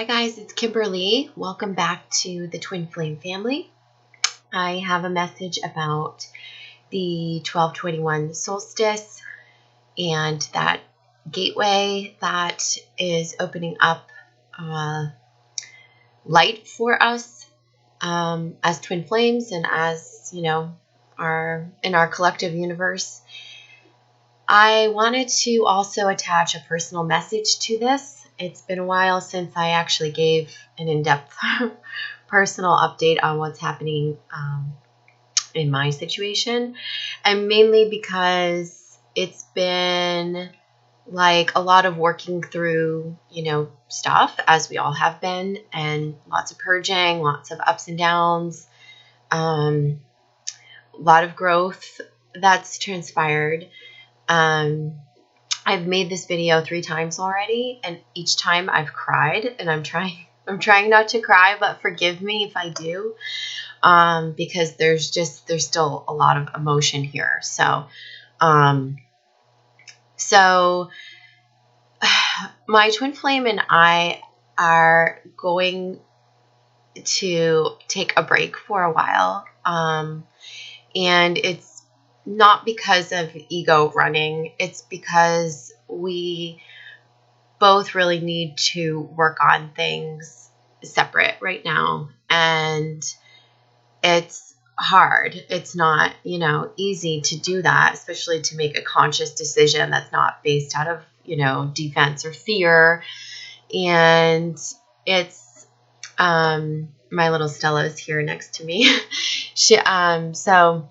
Hi guys, it's Kimberly. Welcome back to the Twin Flame family. I have a message about the 12/21 solstice and that gateway that is opening up light for us as twin flames and as, in our collective universe. I wanted to also attach a personal message to this. It's been a while since I actually gave an in-depth personal update on what's happening in my situation, and mainly because it's been like a lot of working through, stuff, as we all have been, and lots of purging, lots of ups and downs, a lot of growth that's transpired. I've made this video 3 times already, and each time I've cried, and I'm trying not to cry, but forgive me if I do, because there's still a lot of emotion here. So my twin flame and I are going to take a break for a while, and it's not because of ego running. It's because we both really need to work on things separate right now. And it's hard. It's not, easy to do that, especially to make a conscious decision that's not based out of, defense or fear. And it's, my little Stella is here next to me. So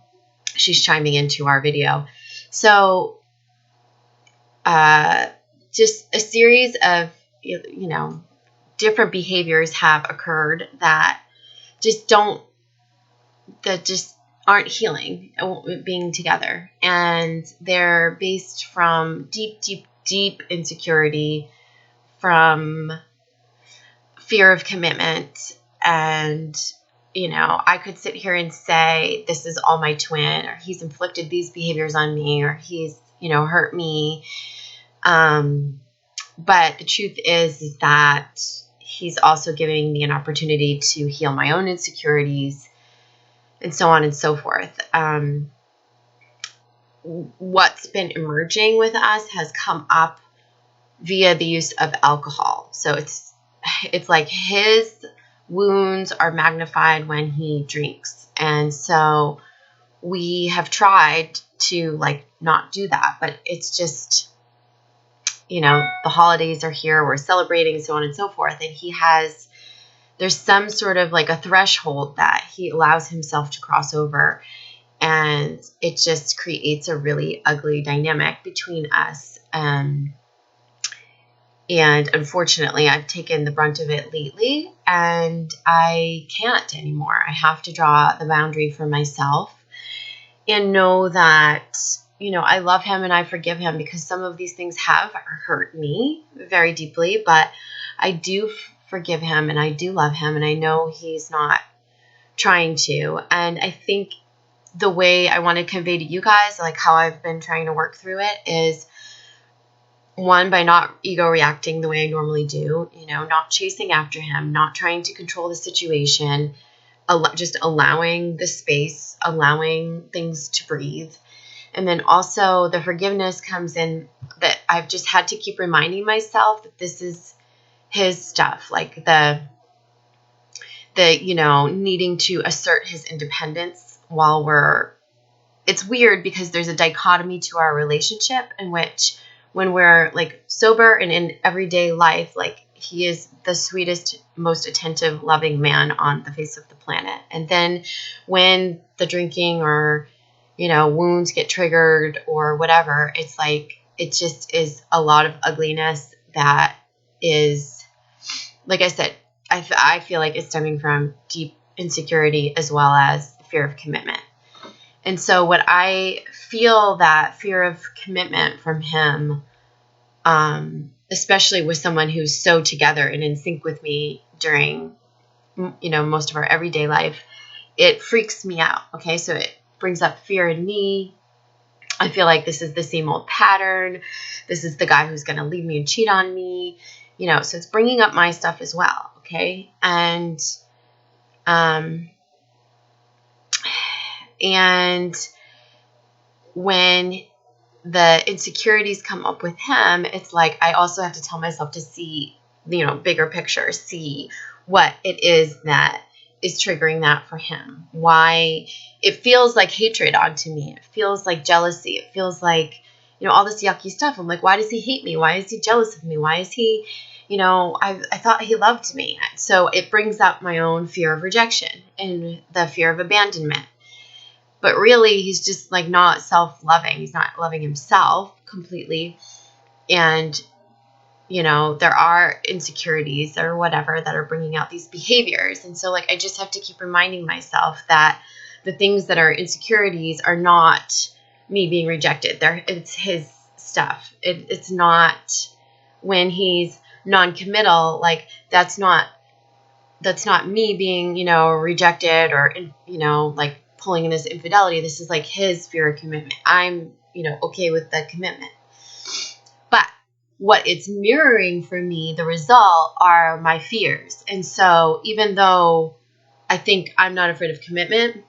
she's chiming into our video. So, just a series of, different behaviors have occurred that just aren't healing being together. And they're based from deep insecurity, from fear of commitment. And I could sit here and say, this is all my twin, or he's inflicted these behaviors on me, or he's, hurt me. But the truth is that he's also giving me an opportunity to heal my own insecurities, and so on and so forth. What's been emerging with us has come up via the use of alcohol. So it's like his wounds are magnified when he drinks. And so we have tried to not do that, but it's just, the holidays are here, we're celebrating, so on and so forth. And there's some sort of a threshold that he allows himself to cross over. And it just creates a really ugly dynamic between us. And unfortunately, I've taken the brunt of it lately, and I can't anymore. I have to draw the boundary for myself and know that, I love him and I forgive him, because some of these things have hurt me very deeply, but I do forgive him and I do love him, and I know he's not trying to. And I think the way I want to convey to you guys, how I've been trying to work through it, is one, by not ego reacting the way I normally do, not chasing after him, not trying to control the situation, just allowing the space, allowing things to breathe. And then also the forgiveness comes in that I've just had to keep reminding myself that this is his stuff, the needing to assert his independence while it's weird because there's a dichotomy to our relationship in which, when we're sober and in everyday life, he is the sweetest, most attentive, loving man on the face of the planet. And then when the drinking or, wounds get triggered or whatever, it's it just is a lot of ugliness that is, like I said, I feel like it's stemming from deep insecurity as well as fear of commitment. And so when I feel that fear of commitment from him, especially with someone who's so together and in sync with me during, most of our everyday life, it freaks me out. Okay. So it brings up fear in me. I feel like this is the same old pattern. This is the guy who's going to leave me and cheat on me. so it's bringing up my stuff as well. Okay. And when the insecurities come up with him, it's like I also have to tell myself to see, bigger picture, see what it is that is triggering that for him. Why it feels like hatred onto me. It feels like jealousy. It feels like, all this yucky stuff. I'm like, why does he hate me? Why is he jealous of me? Why is he, I thought he loved me. So it brings up my own fear of rejection and the fear of abandonment. But really, he's just like not self-loving. He's not loving himself completely. And, there are insecurities or whatever that are bringing out these behaviors. And so like, I just have to keep reminding myself that the things that are insecurities are not me being rejected. It's his stuff. It's not when he's non-committal, like that's not me being, rejected or, like pulling in this infidelity. This is like his fear of commitment. I'm, okay with the commitment. But what it's mirroring for me, the result are my fears. And so even though I think I'm not afraid of commitment,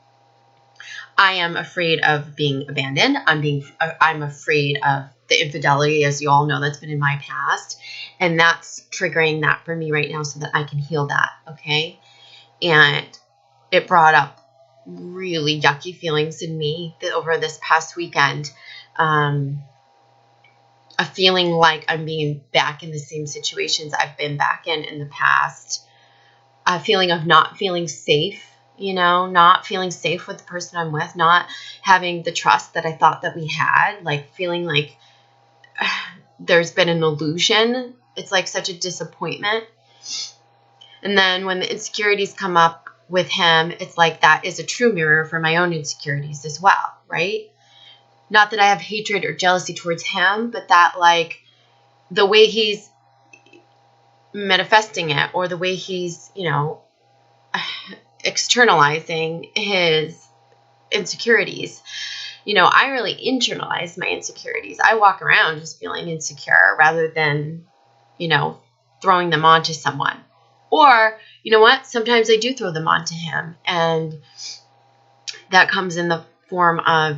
I am afraid of being abandoned. I'm afraid of the infidelity, as you all know, that's been in my past. And that's triggering that for me right now so that I can heal that. Okay. And it brought up really yucky feelings in me over this past weekend. A feeling like I'm being back in the same situations I've been back in the past. A feeling of not feeling safe, not feeling safe with the person I'm with, not having the trust that I thought that we had, like feeling like there's been an illusion. It's like such a disappointment. And then when the insecurities come up with him, it's like that is a true mirror for my own insecurities as well, right? Not that I have hatred or jealousy towards him, but that like the way he's manifesting it or the way he's, externalizing his insecurities. I really internalize my insecurities. I walk around just feeling insecure rather than, throwing them onto someone. Or, sometimes I do throw them onto him, and that comes in the form of,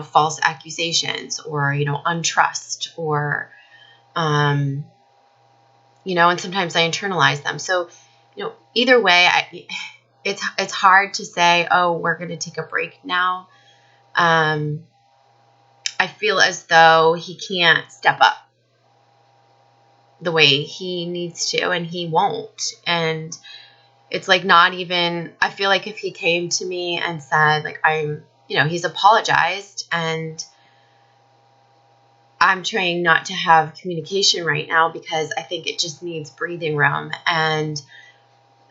false accusations or, untrust or, and sometimes I internalize them. So, either way, it's hard to say, oh, we're going to take a break now. I feel as though he can't step up the way he needs to, and he won't. And it's like not even, I feel like if he came to me and said, like, he's apologized and I'm trying not to have communication right now because I think it just needs breathing room. And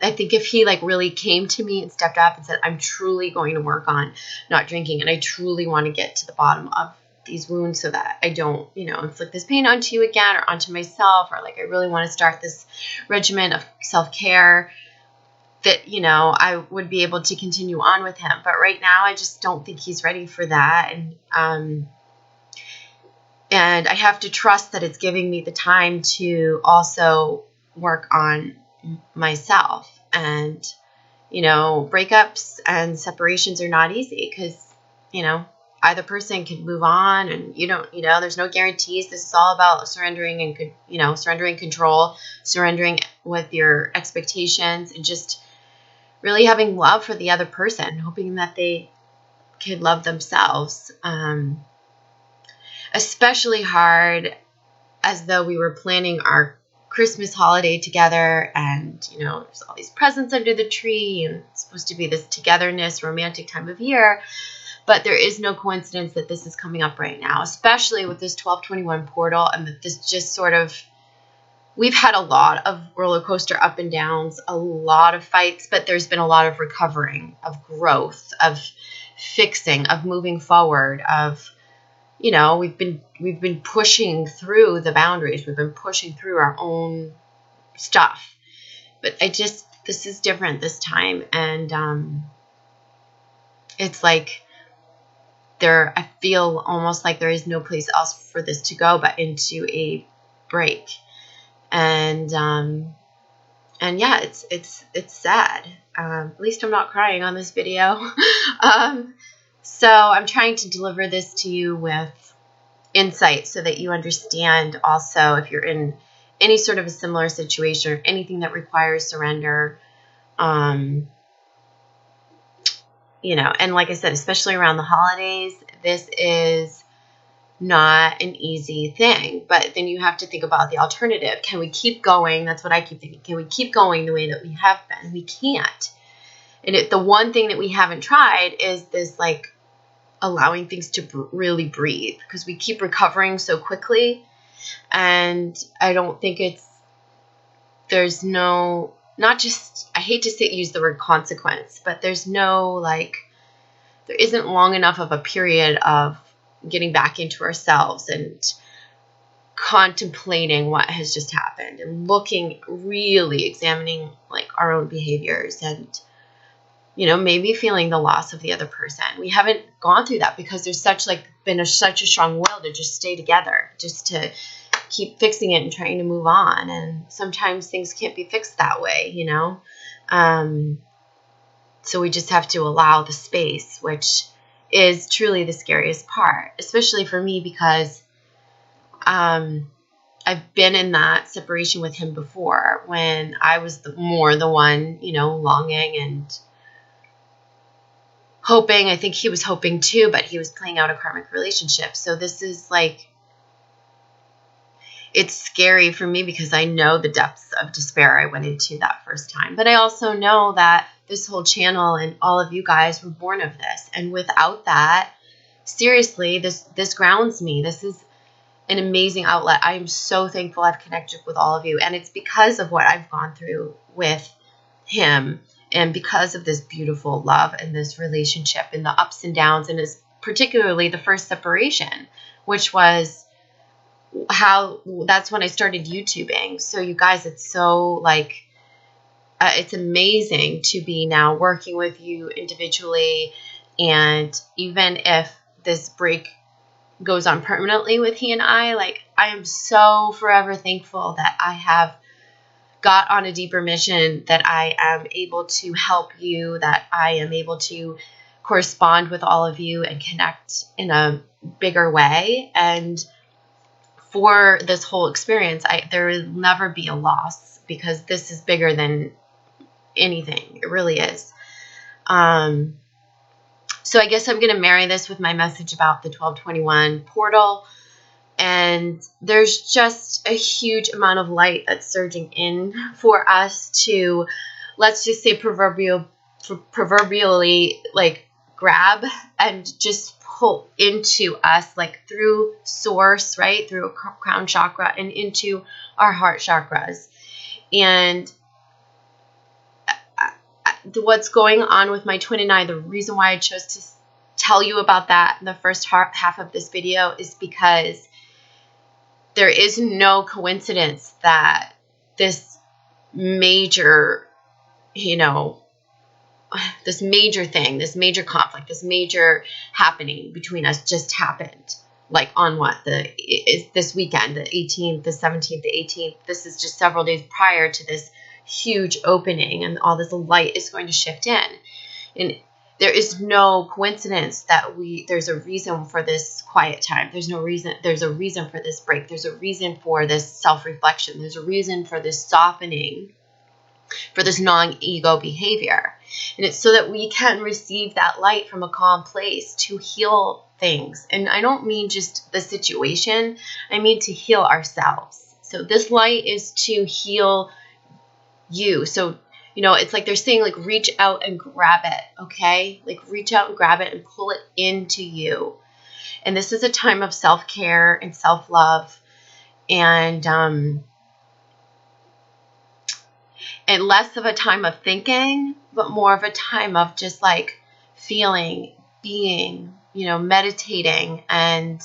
I think if he like really came to me and stepped up and said, I'm truly going to work on not drinking and I truly want to get to the bottom of these wounds so that I don't, inflict this pain onto you again or onto myself, or like I really want to start this regimen of self-care, that, I would be able to continue on with him. But right now I just don't think he's ready for that. And I have to trust that it's giving me the time to also work on myself. And, breakups and separations are not easy because, either person can move on and there's no guarantees. This is all about surrendering and, surrendering control, surrendering with your expectations, and just really having love for the other person, hoping that they could love themselves. Especially hard as though we were planning our Christmas holiday together and, there's all these presents under the tree and it's supposed to be this togetherness, romantic time of year. But there is no coincidence that this is coming up right now, especially with this 12/21 portal, and that this just sort of, we've had a lot of roller coaster up and downs, a lot of fights, but there's been a lot of recovering, of growth, of fixing, of moving forward, of, we've been pushing through the boundaries. We've been pushing through our own stuff. But this is different this time. And it's like I feel almost like there is no place else for this to go but into a break. And yeah, it's sad. At least I'm not crying on this video. So I'm trying to deliver this to you with insight so that you understand also if you're in any sort of a similar situation or anything that requires surrender. You know, and like I said, especially around the holidays, this is not an easy thing. But then you have to think about the alternative. Can we keep going? That's what I keep thinking. Can we keep going the way that we have been? We can't. And the one thing that we haven't tried is this, like, allowing things to really breathe, because we keep recovering so quickly. And I don't think there's no, not just, I hate to use the word consequence, but there's no, like, there isn't long enough of a period of getting back into ourselves and contemplating what has just happened and really examining, like, our own behaviors and, you know, maybe feeling the loss of the other person. We haven't gone through that because there's such a strong will to just stay together, just to keep fixing it and trying to move on. And sometimes things can't be fixed that way, you know? So we just have to allow the space, which is truly the scariest part, especially for me, because I've been in that separation with him before when I was more the one, you know, longing and hoping. I think he was hoping too, but he was playing out a karmic relationship. So this is like, it's scary for me because I know the depths of despair I went into that first time. But I also know that this whole channel and all of you guys were born of this. And without that, seriously, this grounds me. This is an amazing outlet. I am so thankful I've connected with all of you. And it's because of what I've gone through with him, and because of this beautiful love and this relationship and the ups and downs, and particularly the first separation, which was that's when I started YouTubing. So you guys, it's so, like, it's amazing to be now working with you individually. And even if this break goes on permanently with he and I, like, I am so forever thankful that I have got on a deeper mission, that I am able to help you, that I am able to correspond with all of you and connect in a bigger way. And for this whole experience, there will never be a loss, because this is bigger than anything. It really is. So I guess I'm going to marry this with my message about the 1221 portal. And there's just a huge amount of light that's surging in for us to, let's just say, proverbially, like, grab and just pull into us, like, through source, right? Through a crown chakra and into our heart chakras. And what's going on with my twin and I, the reason why I chose to tell you about that in the first half of this video is because there is no coincidence that this major, you know, this major thing, this major conflict, this major happening between us just happened. Like, on this weekend, the 18th, the 17th, the 18th. This is just several days prior to this huge opening, and all this light is going to shift in. And there is no coincidence that there's a reason for this quiet time. There's a reason for this break. There's a reason for this self-reflection. There's a reason for this softening, for this non-ego behavior. And it's so that we can receive that light from a calm place to heal things. And I don't mean just the situation. I mean to heal ourselves. So this light is to heal you. So, you know, it's like they're saying, like, reach out and grab it, okay? Like, reach out and grab it and pull it into you. And this is a time of self-care and self-love, and less of a time of thinking, but more of a time of just, like, feeling, being, you know, meditating, and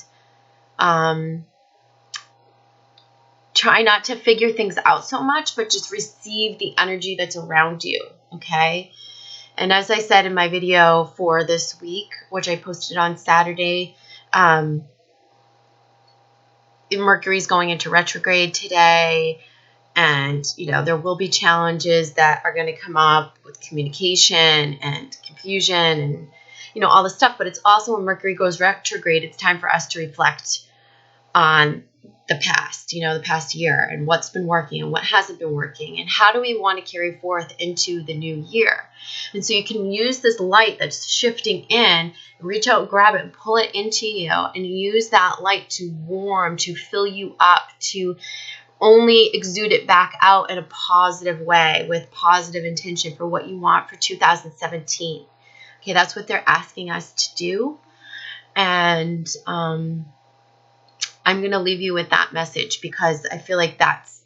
try not to figure things out so much, but just receive the energy that's around you, okay? And as I said in my video for this week, which I posted on Saturday, Mercury's going into retrograde today. And, there will be challenges that are going to come up with communication and confusion and, all this stuff. But it's also when Mercury goes retrograde, it's time for us to reflect on the past, the past year, and what's been working and what hasn't been working, and how do we want to carry forth into the new year. And so you can use this light that's shifting in, reach out, grab it, and pull it into you, and use that light to warm, to fill you up, to only exude it back out in a positive way with positive intention for what you want for 2017. Okay, that's what they're asking us to do. And I'm going to leave you with that message, because I feel like that's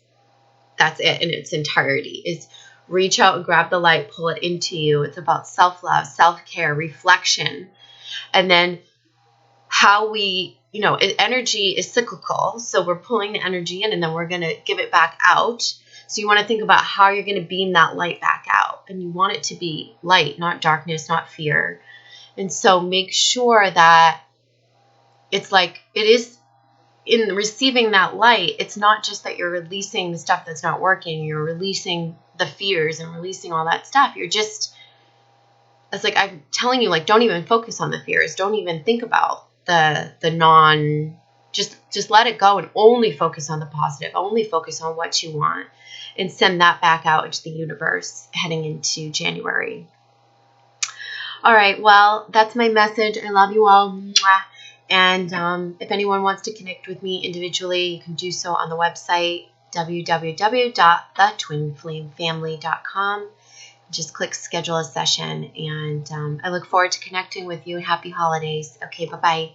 it in its entirety, is reach out and grab the light, pull it into you. It's about self-love, self-care, reflection. And then how we, energy is cyclical. So we're pulling the energy in and then we're going to give it back out. So you want to think about how you're going to beam that light back out. And you want it to be light, not darkness, not fear. And so make sure that it's like it is in receiving that light. It's not just that you're releasing the stuff that's not working. You're releasing the fears and releasing all that stuff. It's like I'm telling you, like, don't even focus on the fears. Don't even think about just let it go and only focus on the positive. Only focus on what you want and send that back out into the universe heading into January. All right. Well, that's my message. I love you all. Mwah. And if anyone wants to connect with me individually, you can do so on the website, www.thetwinflamefamily.com. Just click schedule a session, and I look forward to connecting with you. Happy holidays. Okay, bye-bye.